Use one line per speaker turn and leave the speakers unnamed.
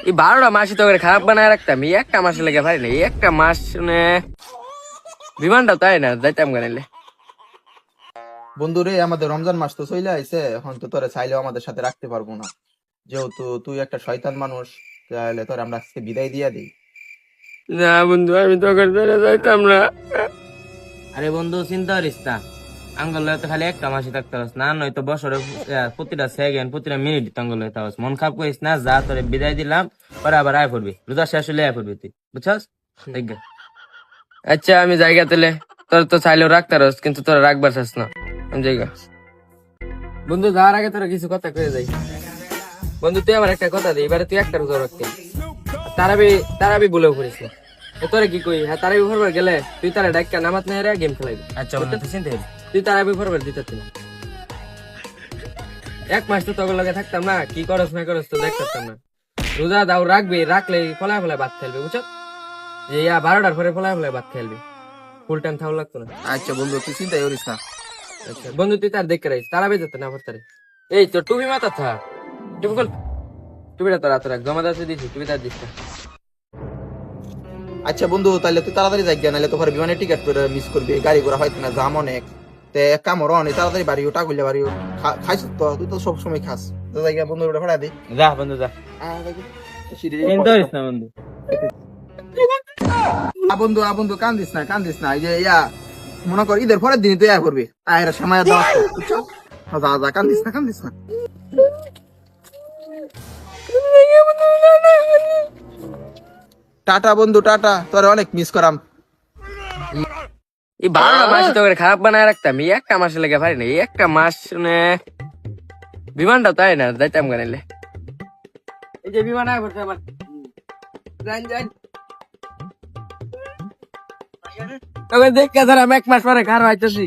এই 12টা মাসই তো করে খারাপ বানায় রাখতাম, এই একটা মাসে লেগে পারি না, এই একটা মাস বিমানটা তাই না যাইতাম গানাইলে।
বন্ধু রে, আমাদের রমজান মাস তো চলে আইছে, এখন তো তোরে চাইলেও আমাদের সাথে রাখতে পারবো না, যেহেতু তুই একটা শয়তান মানুষ। তাহলে তোর আমরা আজকে বিদায় দিয়া দিই।
না বন্ধু, আমি তো ওখানে যাইতাম না।
আরে বন্ধু চিন্তা করিস না, আঙ্গল তো খালি একটা মাসে থাকতে পারস না, নয়তো বছরে প্রতিটা সেকেন্ড প্রতিটা মিনিট আঙ্গল হইতে পারস। মন খারাপ করিস না, যা তোরে বিদায় দিলাম, পরে আবার আয় পড়বি, রোজা শেষ হলে আয় পড়বি তুই, বুঝছস? দেখ গে।
আচ্ছা আমি জায়গা তেলে, তোর তো চাইলেও রাখতে পারস, কিন্তু তোরা রাখবার চাস না। আমি জায়গা বন্ধু, যাওয়ার আগে তোরা কিছু কথা কয়ে যাই। বন্ধু তুই আমার একটা কথা দিই, এবারে তুই একটা রোজা রাখতে, তারাবি বলেও করিস না। তোরা কি কই, হ্যাঁ তারাবি ফরবার গেলে তুই তারা ডাক্কা নামাত না গেম খেলাইবি।
আচ্ছা বন্ধু তুই চিন্তা করিস।
তুই তারাবি ফরবার দিতে না, এক মাস তো তখন লগে থাকতাম না, কি করস না করস তো দেখতাম না। রোজা দাও রাখবি, রাখলে ফলায় ফলায় ভাত খেলবে, বুঝছ? যে 12টার পরে ফলায় ফলায় ভাত খেলবি, ফুল টাইম থাকা লাগতো না।
আচ্ছা বন্ধু, তুই চিন্তাই করিস না।
আচ্ছা বন্ধু, তুই তার দেখে রাখিস, তারাবি যেতে না পারতারে। এই তো টুপি মাথা থা, টুপি খোল, টুপিটা তোর হাতে রাখ, জমা দাসে দিছি, টুপি তার দিস না।
আচ্ছা বন্ধু, তাহলে তুই তাড়াতাড়ি যাই গিয়া, নাহলে তোর বিমানের টিকিট করে মিস করবি, গাড়ি ঘোড়া হয়তো না, জাম অনেক। তে এক কাম করো, অনেক তাড়াতাড়ি বাড়িও, টাকুলে বাড়িও। খাইছ তো, তুই তো সবসময় খাস। তো যাই গিয়া, বন্ধু ওটা ফেলা দি।
যা বন্ধু যা, চিন্তা করিস না বন্ধু।
বন্ধু বন্ধু, কান্দিস না কান্দিস না, এই যে মনে কর ঈদের পরের দিন তুই করবি, আয়ের সময় দাওয়াত কর, বুঝছো? যা যা, কান্দিস না কান্দিস না। টাটা বন্ধু, টাটা, তোরে অনেক মিস করাম।
এই 12টা মাসই তো করে খারাপ বানায় রাখতাম, এই একটা মাসে লেগে পারি না, এই একটা মাস বিমানটা তাই না যাইতাম গানাইলে। এই যে বিমান আয় পড়ছে আমার, যাই যাই তোকে দেখে ধর, আমি এক মাস পরে খারাপ হইতেছি।